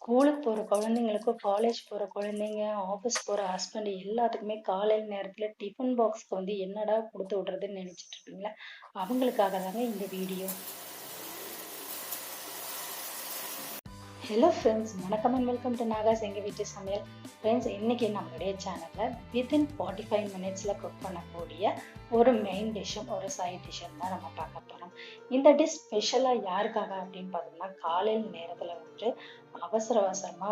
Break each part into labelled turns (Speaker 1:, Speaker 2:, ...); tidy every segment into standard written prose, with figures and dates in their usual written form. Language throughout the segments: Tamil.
Speaker 1: ஸ்கூலுக்கு போற குழந்தைங்களுக்கும், காலேஜ் போற குழந்தைங்க, ஆஃபீஸ் போற ஹஸ்பண்ட் எல்லாத்துக்குமே காலையில நேரத்துல டிஃபன் பாக்ஸ்க்கு என்னடா குடுத்து விடுறதுன்னு நினைச்சிட்டு இருப்பீங்களா? அவங்களுக்காக தாங்க இந்த வீடியோ. ஹலோ ஃப்ரெண்ட்ஸ், வணக்கம் அண்ட் வெல்கம் டு நாகாஸ் எங்க வீட்டு சமையல். ஃப்ரெண்ட்ஸ், இன்னைக்கு நம்மளுடைய சேனல்ல வித்தின் 45 மினிட்ஸ்ல குக் பண்ணக்கூடிய ஒரு மெயின் டிஷ்ஷும் ஒரு சைட் டிஷ்ஷும் தான் நம்ம பார்க்க போறோம். இந்த டிஷ் ஸ்பெஷலா யாருக்காக அப்படின்னு பார்த்தோம்னா, காலையில் நேரத்துல அவசர அவசரமா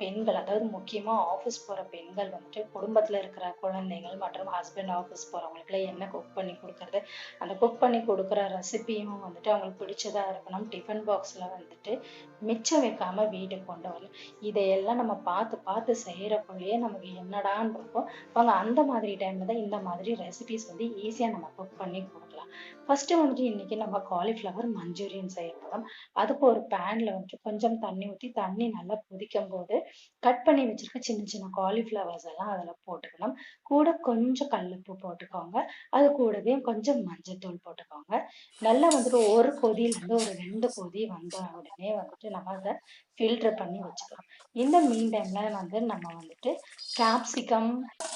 Speaker 1: பெண்கள், அதாவது முக்கியமா ஆஃபீஸ் போற பெண்கள் குடும்பத்துல இருக்கிற குழந்தைகள் மற்றும் ஹஸ்பண்ட் ஆஃபீஸ் போறவங்களுக்கு என்ன குக் பண்ணி கொடுக்கறது, அந்த குக் பண்ணி கொடுக்குற ரெசிபியும் அவங்களுக்கு பிடிச்சதா இருக்கணும். டிஃபன் பாக்ஸ்ல மிச்சம் வைக்காம வீட்டுக்கு கொண்டு வரணும். இதையெல்லாம் நம்ம பார்த்து பார்த்து செய்யறக்குள்ளேயே நமக்கு என்னடான்னு இருக்கும். அவங்க அந்த மாதிரி டைம்ல தான் இந்த மாதிரி ரெசிபிஸ் ஈஸியா நம்ம குக் பண்ணி கொடுக்கலாம். ஃபர்ஸ்ட் இன்னைக்கு நம்ம காலிஃப்ளவர் மஞ்சூரியன் செய்ய போறோம். அதுக்கு ஒரு பேன்ல கொஞ்சம் தண்ணி ஊற்றி தண்ணி நல்லா கொதிக்கும் போது கட் பண்ணி வச்சிருக்க சின்ன சின்ன காலிஃப்ளவர்ஸ் எல்லாம் அதுல போட்டுக்கணும். கூட கொஞ்சம் கல்லுப்பு போட்டுக்கோங்க. அது கூடவே கொஞ்சம் மஞ்சத்தூள் போட்டுக்கோங்க. நல்லா ஒரு கொதியில ஒரு 2 கொதி வந்த உடனே நம்ம அதை ஃபில்டர் பண்ணி வச்சுக்கலாம். இந்த மீன் டைம்ல நம்ம கேப்சிகம்,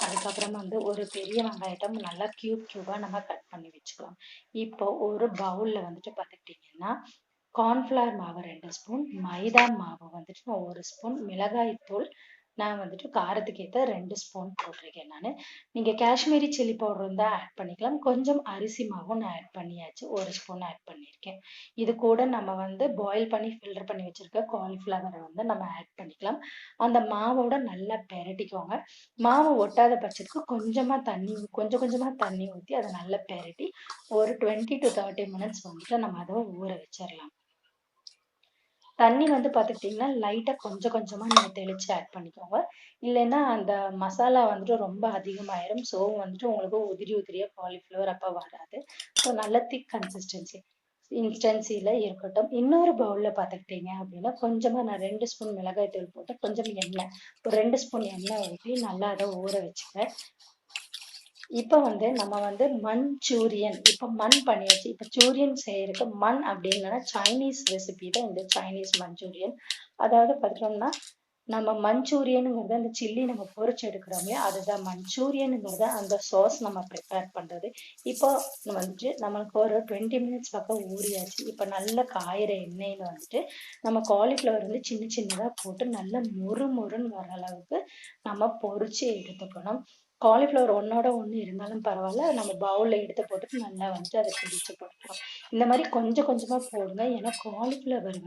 Speaker 1: அதுக்கப்புறம் ஒரு பெரிய வெங்காயத்தை நல்லா கியூபா நம்ம கட் பண்ணி வச்சுக்கலாம். இப்போ ஒரு பவுல்ல பார்த்துக்கிட்டீங்கன்னா, கார்ன்ஃபிளவர் மாவு 2 ஸ்பூன், மைதா மாவு நான் 1 ஸ்பூன், மிளகாய் தூள் நான் காரத்துக்கு ஏற்ற 2 ஸ்பூன் போட்டிருக்கேன் நானு. நீங்க காஷ்மீரி சில்லி பவுடர் இருந்தா ஆட் பண்ணிக்கலாம். கொஞ்சம் அரிசி மாவும் நான் ஆட் பண்ணியாச்சு. 1 ஸ்பூன் ஆட் பண்ணியிருக்கேன். இது கூட நம்ம பாயில் பண்ணி ஃபில்டர் பண்ணி வச்சிருக்க காலிஃப்ளவரை நம்ம ஆட் பண்ணிக்கலாம். அந்த மாவோட நல்லா பெரட்டிக்கோங்க. மாவு ஒட்டாத பட்சத்துக்கு கொஞ்சம் கொஞ்சமா தண்ணி ஊற்றி அதை நல்லா பெரட்டி ஒரு 20 to 30 மினிட்ஸ் நம்ம அதை ஊற வச்சிடலாம். தண்ணி பார்த்துக்கிட்டிங்கன்னா லைட்டாக கொஞ்சம் கொஞ்சமாக நீங்கள் தெளித்து ஆட் பண்ணிக்கோங்க. இல்லைன்னா அந்த மசாலா ரொம்ப அதிகமாயிரும். ஸோ உங்களுக்கு உதிரி உதிரியாக காலிஃப்ளவர் அப்போ வராது. ஸோ நல்ல திக் இன்ஸ்டன்சியில் இருக்கட்டும். இன்னொரு பவுலில் பார்த்துக்கிட்டீங்க அப்படின்னா, கொஞ்சமாக நான் 2 ஸ்பூன் மிளகாய் தூள் போட்டு கொஞ்சம் எண்ணெய், ஒரு 2 ஸ்பூன் எண்ணெய் ஊற்றி நல்லா அதை ஊற வச்சுக்கிறேன். இப்போ நம்ம மஞ்சூரியன் இப்போ மண் பண்ணியாச்சு. இப்போ சூரியன் செய்யறதுக்கு மண் அப்படின்னா சைனீஸ் ரெசிபி தான் இந்த சைனீஸ் மஞ்சூரியன். அதாவது பார்த்தோம்னா, நம்ம மஞ்சூரியனுங்கிறது அந்த சில்லி நம்ம பொரிச்சு எடுக்கிறோம் இல்லையா, அதுதான் மஞ்சூரியனுங்கிறது அந்த சாஸ் நம்ம ப்ரிப்பேர் பண்றது. இப்போ நம்மளுக்கு ஒரு 20 மினிட்ஸ் பக்கம் ஊறியாச்சு. இப்போ நல்ல காயிற எண்ணெயில நம்ம காலிஃப்ளவர் சின்ன சின்னதா போட்டு நல்லா மொறுன்னு வர அளவுக்கு நம்ம பொரிச்சு எடுத்துக்கணும். காலிஃப்ளவர் ஒன்னோட ஒண்ணு இருந்தாலும் பரவாயில்ல, நம்ம பவுல்ல எடுத்து போட்டு நல்லா அதை பிரிச்சு போட்டுக்கலாம். இந்த மாதிரி கொஞ்சம் கொஞ்சமா போடுங்க. ஏன்னா காலிஃப்ளவர்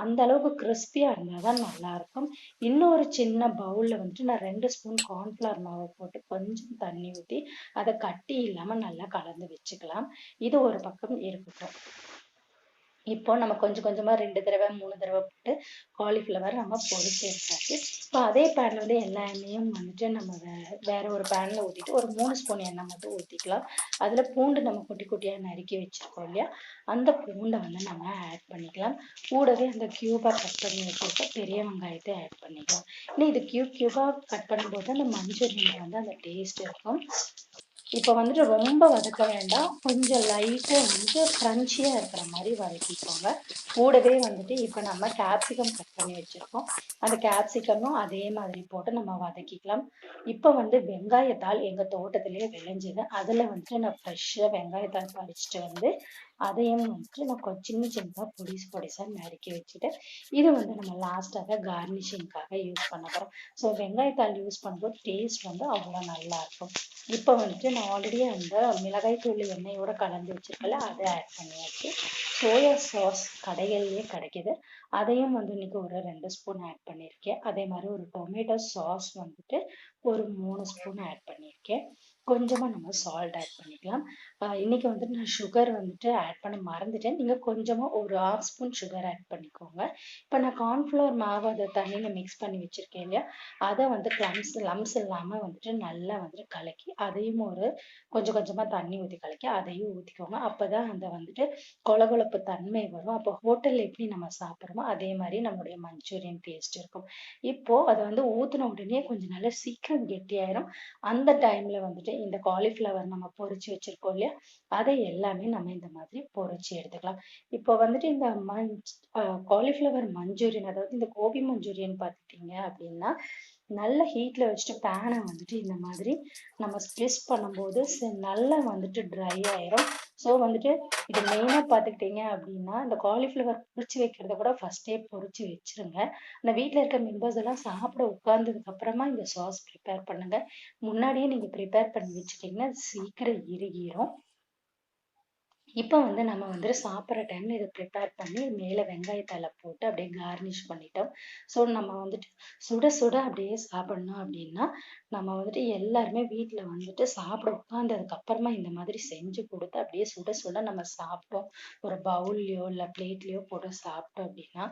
Speaker 1: அந்த அளவுக்கு கிறிஸ்பியா இருந்தாதான் நல்லா இருக்கும். இன்னொரு சின்ன பவுல்ல நான் 2 ஸ்பூன் கார்ன்ஃபிளவர் மாவை போட்டு கொஞ்சம் தண்ணி ஊற்றி அதை கட்டி இல்லாம நல்லா கலந்து வச்சுக்கலாம். இது ஒரு பக்கம் இருக்கட்டும். இப்போ நம்ம கொஞ்சம் கொஞ்சமா 2 தடவை 3 தடவை போட்டு காலிஃப்ளவர் நம்ம பொரிச்சு எடுத்தாச்சு. இப்போ அதே பேன்ல எல்லா எண்ணெயும் நம்ம வேற ஒரு பேன்ல ஊத்திட்டு ஒரு 3 ஸ்பூன் எண்ணெய் மட்டும் ஊத்திக்கலாம். அதுல பூண்டு நம்ம குட்டி குட்டியா நறுக்கி வச்சிருக்கோம் இல்லையா, அந்த பூண்டை நம்ம ஆட் பண்ணிக்கலாம். கூடவே அந்த கியூபா கட் பண்ணி வச்சிருக்க பெரிய வெங்காயத்தை ஆட் பண்ணிக்கலாம். இன்னும் இது கியூபா கட் பண்ணும்போது அந்த மஞ்சூரியன்ல அந்த டேஸ்ட் இருக்கும். இப்போ ரொம்ப வதக்க வேண்டாம். கொஞ்சம் லைட்டா கிரன்ச்சியா இருக்கிற மாதிரி வதக்கிக்கோங்க. கூடவே இப்போ நம்ம கேப்சிகம் கட் பண்ணி வச்சிருக்கோம். அந்த கேப்சிகமும் அதே மாதிரி போட்டு நம்ம வதக்கிக்கலாம். இப்போ வெங்காயத்தாள் எங்க தோட்டத்திலேயே விளைஞ்சது. அதுல நான் ஃப்ரெஷ்ஷா வெங்காயத்தாள் பறிச்சுட்டு அதையும் நான் சின்ன சின்னதா பொடிசா நறுக்கி வச்சுட்டு, இது நம்ம லாஸ்டாக கார்னிஷிங்காக யூஸ் பண்ண போறோம். ஸோ வெங்காயத்தாள் யூஸ் பண்ணும்போது டேஸ்ட் அவ்வளோ நல்லா இருக்கும். இப்போ நான் ஆல்ரெடி அந்த மிளகாய் தூள் எண்ணெயோட கலந்து வச்சிருக்கல, அதை ஆட் பண்ணியாச்சு. சோயா சாஸ் கடைகள்லயே கிடைக்குது. அதையும் இன்னைக்கு ஒரு 2 ஸ்பூன் ஆட் பண்ணியிருக்கேன். அதே மாதிரி ஒரு டொமேட்டோ சாஸ் ஒரு 3 ஸ்பூன் ஆட் பண்ணியிருக்கேன். கொஞ்சமா நம்ம சால்ட் ஆட் பண்ணிக்கலாம். இன்னைக்கு நான் சுகர் ஆட் பண்ண மறந்துட்டேன். நீங்க கொஞ்சமா ஒரு 1/2 ஸ்பூன் சுகர் ஆட் பண்ணிக்கோங்க. இப்போ நான் கார்ன்ஃபிளவர் மாவு அதை தண்ணியில மிக்ஸ் பண்ணி வச்சிருக்கேன் இல்லையா, அதை லம்ஸ் இல்லாம நல்லா கலக்கி அதையும் கொஞ்சம் கொஞ்சமா தண்ணி ஊற்றி கலக்கி அதையும் ஊற்றிக்கோங்க. அப்பதான் அந்த கொழகொழப்பு தன்மை வரும். அப்போ ஹோட்டல்ல எப்படி நம்ம சாப்பிட்றோமோ அதே மாதிரி நம்மளுடைய மஞ்சூரியன் டேஸ்ட் இருக்கும். இப்போ அதை ஊற்றின உடனே கொஞ்சம் நல்லா சீக்கிரம் கெட்டியாயிரும். அந்த டைம்ல இந்த காலிஃப்ளவர் நம்ம பொரிச்சு வச்சிருக்கோம் இல்லையா, அதை எல்லாமே நம்ம இந்த மாதிரி பொரிச்சு எடுத்துக்கலாம். இப்போ வந்துட்டு இந்த காலிஃப்ளவர் மஞ்சூரியன், அதாவது இந்த கோபி மஞ்சூரியன் பார்த்துட்டீங்க அப்படின்னா, நல்ல ஹீட்ல வச்சுட்டு பேனை வந்துட்டு இந்த மாதிரி நம்ம ஸ்ப்ரெஸ் பண்ணும்போது நல்லா வந்துட்டு ட்ரை ஆயிரும். ஸோ வந்துட்டு இது மெயினாக பார்த்துக்கிட்டீங்க அப்படின்னா, இந்த காலிஃப்ளவர் பொரிச்சு வைக்கிறத கூட ஃபர்ஸ்டே பொரிச்சு வச்சிருங்க. அந்த வீட்டில் இருக்க மெம்பர்ஸ் எல்லாம் சாப்பிட உட்கார்ந்ததுக்கு அப்புறமா இந்த சாஸ் ப்ரிப்பேர் பண்ணுங்க. முன்னாடியே நீங்க ப்ரிப்பேர் பண்ணி வச்சுட்டீங்கன்னா சீக்கிரம் இறுகிரும். இப்போ வந்து நம்ம வந்துட்டு சாப்பிட்ற டைம்ல இதை ப்ரிப்பேர் பண்ணி மேலே வெங்காயத்தலை போட்டு அப்படியே கார்னிஷ் பண்ணிட்டோம். ஸோ நம்ம வந்துட்டு சுட சுட அப்படியே சாப்பிடணும் அப்படின்னா, நம்ம வந்துட்டு எல்லாருமே வீட்டில் வந்துட்டு சாப்பிட உட்கார்ந்ததுக்கு அப்புறமா இந்த மாதிரி செஞ்சு கொடுத்து அப்படியே சுட சுட நம்ம சாப்பிட்டோம். ஒரு பவுல்லையோ இல்லை பிளேட்லையோ போட்டு சாப்பிட்டோம் அப்படின்னா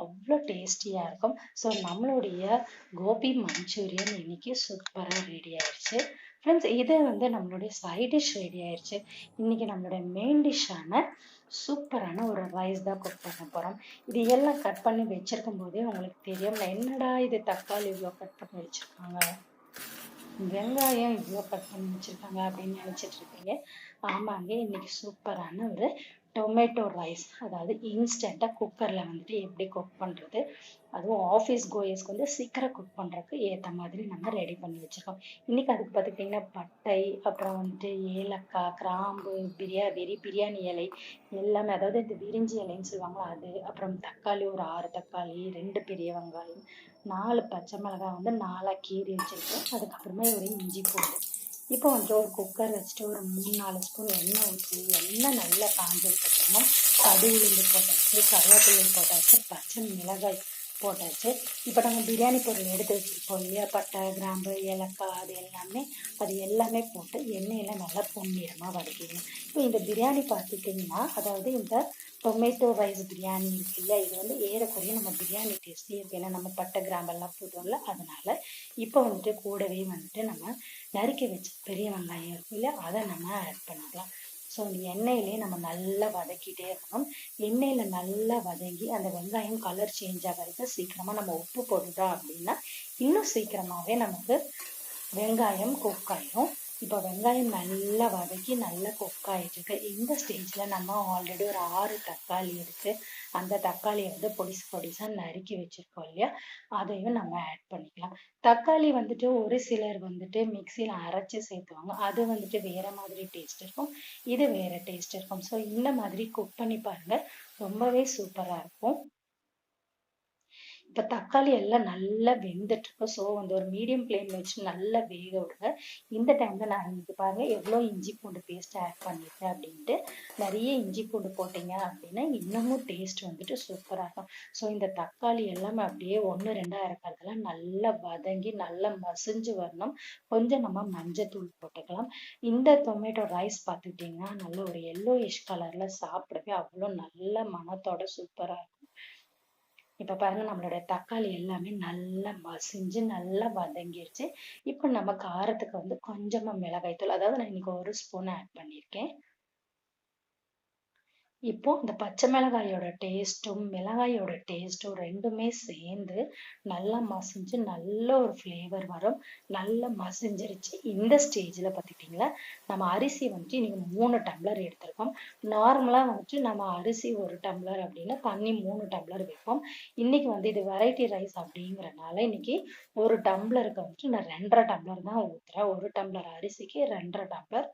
Speaker 1: அவ்வளோ டேஸ்டியாக இருக்கும். ஸோ நம்மளுடைய கோபி மஞ்சூரியன் இன்னைக்கு சூப்பராக ரெடி ஆயிடுச்சு. ஃப்ரெண்ட்ஸ், இது வந்து நம்மளுடைய சைட் டிஷ் ரெடி ஆயிடுச்சு. இன்னைக்கு நம்மளுடைய மெயின் டிஷ்ஷான சூப்பரான ஒரு ரைஸ் தான் குக் பண்ண போறோம். இது எல்லாம் கட் பண்ணி வச்சிருக்கும் போதே உங்களுக்கு தெரியும், என்னடா இது தக்காளி இவ்வளோ கட் பண்ணி வச்சிருக்காங்க, வெங்காயம் இவ்வளோ கட் பண்ணி வச்சிருக்காங்க அப்படின்னு நினைச்சிட்டு இருப்பீங்க. ஆமாங்க, இன்னைக்கு சூப்பரான ஒரு டொமேட்டோ ரைஸ், அதாவது இன்ஸ்டண்டா குக்கர்ல வந்துட்டு எப்படி குக் பண்றது, அதுவும் ஆஃபீஸ் கோயர்ஸ்க்கு வந்து சீக்கிரம் குக் பண்றதுக்கு ஏத்த மாதிரி நம்ம ரெடி பண்ணி வச்சிருக்கோம். இன்னைக்கு அதுக்கு பார்த்துக்கிட்டிங்கன்னா பட்டை, அப்புறம் வந்துட்டு ஏலக்காய், கிராம்பு, பிரியாணி இலை எல்லாமே, அதாவது இந்த விரிஞ்சி இலைன்னு சொல்லுவாங்க அது, அப்புறம் தக்காளி ஒரு 6 தக்காளி, 2 பெரிய வெங்காயம், 4 பச்சை மிளகாய் வந்து 4 கீறி வச்சிருக்கேன். அதுக்கப்புறமா ஒரு இஞ்சி பூண்டு. இப்போ வந்துட்டு ஒரு குக்கர் வச்சுட்டு ஒரு 3-4 ஸ்பூன் எண்ணெய் ஊற்றி, எண்ணெய் நல்லா காஞ்சதுக்கு அப்புறமா கடுகு உளுந்து போட்டாச்சு, கருவேப்பிலை போட்டாச்சு, பச்சை மிளகாய் போட்டாச்சு. இப்போ நம்ம பிரியாணி பொருள் எடுத்து வச்சிருப்போம் இல்லையா, பட்டை, கிராம்பு, ஏலக்காய், அது எல்லாமே போட்டு எண்ணெயில நல்லா பொன்னிறமாக வதக்கிடணும். இப்போ இந்த பிரியாணி பார்த்துக்கிட்டிங்கன்னா, அதாவது இந்த டொமேட்டோ ரைஸ் பிரியாணி இருக்கு இல்லையா, இது வந்து ஏறக்குறைய நம்ம பிரியாணி டேஸ்டே இருக்கு. ஏன்னா நம்ம பட்டை கிராம்பெல்லாம் போடுறோம்ல, அதனால இப்போ வந்துட்டு கூடவே வந்துட்டு நம்ம நறுக்கி வச்ச பெரிய வெங்காயம் இருக்கும் இல்லையா, அதை நம்ம ஆட் பண்ணிக்கலாம். ஸோ இந்த எண்ணெயிலே நம்ம நல்லா வதக்கிட்டே இருக்கணும். எண்ணெயில நல்லா வதங்கி அந்த வெங்காயம் கலர் சேஞ்ச் ஆக வரைக்கும் சீக்கிரமா நம்ம உப்பு போட்டுட்டோம் அப்படின்னா இன்னும் சீக்கிரமாவே நமக்கு வெங்காயம் குக் ஆயிடும். இப்போ வெங்காயம் நல்லா வதக்கி நல்லா குக் ஆயிட்டு இருக்கு. இந்த ஸ்டேஜ்ல நம்ம ஆல்ரெடி ஒரு 6 தக்காளி இருக்கு, அந்த தக்காளியை வந்து பொடிசா நறுக்கி வச்சிருக்கோம் இல்லையா, அதையும் நம்ம ஆட் பண்ணிக்கலாம். தக்காளி வந்துட்டு ஒரு சிலர் வந்துட்டு மிக்சியில அரைச்சு சேர்த்துவாங்க, அது வந்துட்டு வேற மாதிரி டேஸ்ட் இருக்கும், இது வேற டேஸ்ட் இருக்கும். ஸோ இந்த மாதிரி குக் பண்ணி பாருங்க, ரொம்பவே சூப்பரா இருக்கும். இப்போ தக்காளி எல்லாம் நல்லா வெந்துட்டு இருக்கு. ஸோ வந்து ஒரு மீடியம் ஃப்ளேம்ல வச்சு நல்லா வேக விடுங்க. இந்த டைம்ல நான் இன்னைக்கு பாருங்க எவ்வளோ இஞ்சி பூண்டு பேஸ்ட் ஆட் பண்ணிருக்கேன் அப்படின்ட்டு. நிறைய இஞ்சி பூண்டு போட்டீங்க அப்படின்னா இன்னமும் டேஸ்ட் வந்துட்டு சூப்பராக இருக்கும். ஸோ இந்த தக்காளி எல்லாமே அப்படியே 1-2 இருக்கிறதெல்லாம் நல்லா வதங்கி நல்லா மசிஞ்சு வரணும். கொஞ்சம் நம்ம மஞ்சத்தூள் போட்டுக்கலாம். இந்த டொமேட்டோ ரைஸ் பார்த்துக்கிட்டிங்கன்னா நல்ல ஒரு எல்லோயிஷ் கலர்ல சாப்பிடவே அவ்வளோ நல்ல மணத்தோட சூப்பரா இருக்கும். இப்ப பாருங்க, நம்மளோட தக்காளி எல்லாமே நல்லா மசிஞ்சு நல்லா வதங்கிருச்சு. இப்போ நம்ம காரத்துக்கு வந்து கொஞ்சமா மிளகாய்த்தூள், அதாவது நான் இன்னைக்கு 1 ஸ்பூன் ஆட் பண்ணியிருக்கேன். இப்போ இந்த பச்சை மிளகாயோட டேஸ்ட்டும் மிளகாயோட டேஸ்ட்டும் ரெண்டுமே சேர்ந்து நல்லா மசிஞ்சு நல்ல ஒரு ஃப்ளேவர் வரும். நல்லா மசிஞ்சிருச்சு. இந்த ஸ்டேஜ்ல பார்த்துக்கிட்டிங்களா, நம்ம அரிசி வந்துட்டு இன்னைக்கு 3 டம்ளர் எடுத்திருக்கோம். நார்மலா வந்துட்டு நம்ம அரிசி 1 டம்ளர் அப்படின்னா தண்ணி 3 டம்ளர் வைப்போம். இன்னைக்கு வந்து இது வெரைட்டி ரைஸ் அப்படிங்கிறனால இன்னைக்கு 1 டம்ளருக்கு வந்துட்டு நான் 2.5 டம்ளர் தான் ஊத்துறேன். 1 டம்ளர் அரிசிக்கு 2.5 டம்ளர்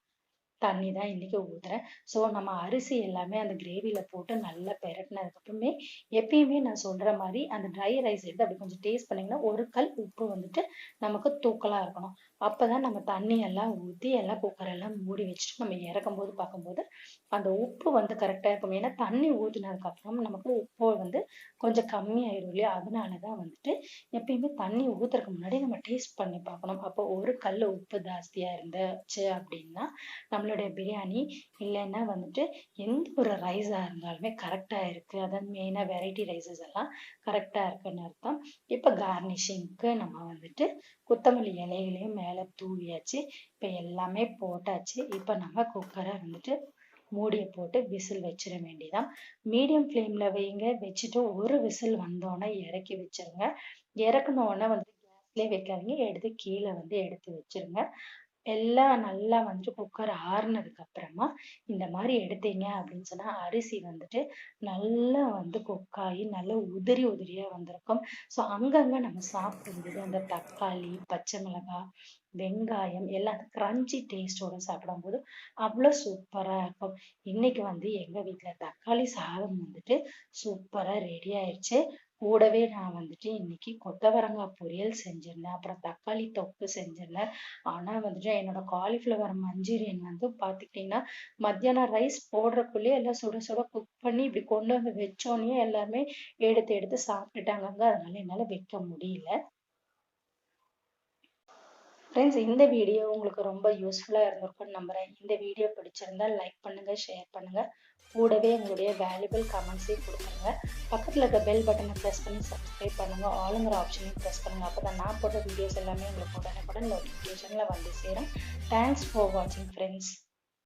Speaker 1: தண்ணி தான் இன்னைக்கு ஊத்துறேன். ஸோ நம்ம அரிசி எல்லாமே அந்த கிரேவில போட்டு நல்லா பெரட்டினதுக்கு அப்புறமே, எப்பயுமே நான் சொல்ற மாதிரி அந்த ட்ரை ரைஸ் எடுத்து அப்படி கொஞ்சம் டேஸ்ட் பண்ணீங்கன்னா ஒரு கல் உப்பு வந்துட்டு நமக்கு தூக்கலா இருக்கணும். அப்பதான் நம்ம தண்ணி எல்லாம் ஊத்தி எல்லாம் குக்கர் எல்லாம் மூடி வச்சுட்டு நம்ம இறக்கும் போது பார்க்கும்போது அந்த உப்பு வந்து கரெக்டா இருக்கும். ஏன்னா தண்ணி ஊத்தினதுக்கு அப்புறம் நமக்கு உப்பு வந்து கொஞ்சம் கம்மியாயிரும் இல்லையா, அதனாலதான் வந்துட்டு எப்பயுமே தண்ணி ஊத்துறதுக்கு முன்னாடி நம்ம டேஸ்ட் பண்ணி பார்க்கணும். அப்போ ஒரு கல் உப்பு ஜாஸ்தியா இருந்துச்சு அப்படின்னா நம்மளுடைய பிரியாணி, இல்லைன்னா வந்துட்டு எந்த ஒரு ரைஸா இருந்தாலுமே கரெக்டா இருக்கு, அதாவது மெயினா வெரைட்டி ரைஸஸ் எல்லாம் கரெக்டா இருக்குன்னு அர்த்தம். இப்ப கார்னிஷிங்க்கு நம்ம வந்துட்டு கொத்தமல்லி இலைகளையும் மேல தூவியாச்சு. இப்ப எல்லாமே போட்டாச்சு. இப்ப நம்ம குக்கரை வந்துட்டு மூடிய போட்டு விசில் வச்சிட வேண்டியதான். மீடியம் ஃப்ளேம்ல வைங்க, வச்சுட்டு ஒரு விசில் வந்தோடனே இறக்கி வச்சிருங்க. இறக்குன உடனே வந்து கேஸ்லயே வைக்காதீங்க, எடுத்து கீழே வந்து எடுத்து வச்சிருங்க. எல்லாம் நல்லா வந்துட்டு குக்கர் ஆறுனதுக்கு அப்புறமா இந்த மாதிரி எடுத்தீங்க அப்படின்னு சொன்னா அரிசி வந்துட்டு நல்லா வந்து குக்காயி நல்லா உதிரி உதிரியா வந்திருக்கும். ஸோ அங்கங்க நம்ம சாப்பிடும்போது அந்த தக்காளி, பச்சை மிளகாய், வெங்காயம் எல்லாம் கிரன்ச்சி டேஸ்டோட சாப்பிடும்போது அவ்வளோ சூப்பரா இருக்கும். இன்னைக்கு வந்து எங்க வீட்ல தக்காளி சாதம் வந்துட்டு சூப்பரா ரெடி ஆயிடுச்சு. கூடவே நான் வந்துட்டு இன்னைக்கு கொத்தவரங்காய் பொரியல் செஞ்சிருந்தேன். அப்புறம் தக்காளி தொக்கு செஞ்சிருந்தேன். ஆனா வந்துட்டு என்னோட காலிஃப்ளவர் மஞ்சூரியன் வந்து பாத்துக்கிட்டீங்கன்னா மத்தியானம் ரைஸ் போடுறதுக்குள்ளேயே எல்லாம் சுட சுட குக் பண்ணி இப்படி கொண்டு வந்து வச்சோடனே எல்லாருமே எடுத்து எடுத்து சாப்பிட்டுட்டாங்கங்க. அதனால என்னால வைக்க முடியல. ஃப்ரெண்ட்ஸ், இந்த வீடியோ உங்களுக்கு ரொம்ப யூஸ்ஃபுல்லா இருந்திருக்கும்னு நம்புறேன். இந்த வீடியோ பிடிச்சிருந்தா லைக் பண்ணுங்க, ஷேர் பண்ணுங்க. கூடவே உங்களுடைய வேல்யூபிள் கமெண்ட்ஸையும் கொடுத்துருங்க. பக்கத்துல இருக்க பெல் பட்டனை ப்ரெஸ் பண்ணி சப்ஸ்கிரைப் பண்ணுங்க. ஆளுங்கிற ஆப்ஷனையும் ப்ரெஸ் பண்ணுங்க. அப்பதான் நான் போடுற வீடியோஸ் எல்லாமே உங்களுக்கு உடனுக்குடன் நோட்டிஃபிகேஷன்ல வந்து சேரும். தேங்க்ஸ் ஃபார் வாட்சிங் ஃப்ரெண்ட்ஸ்.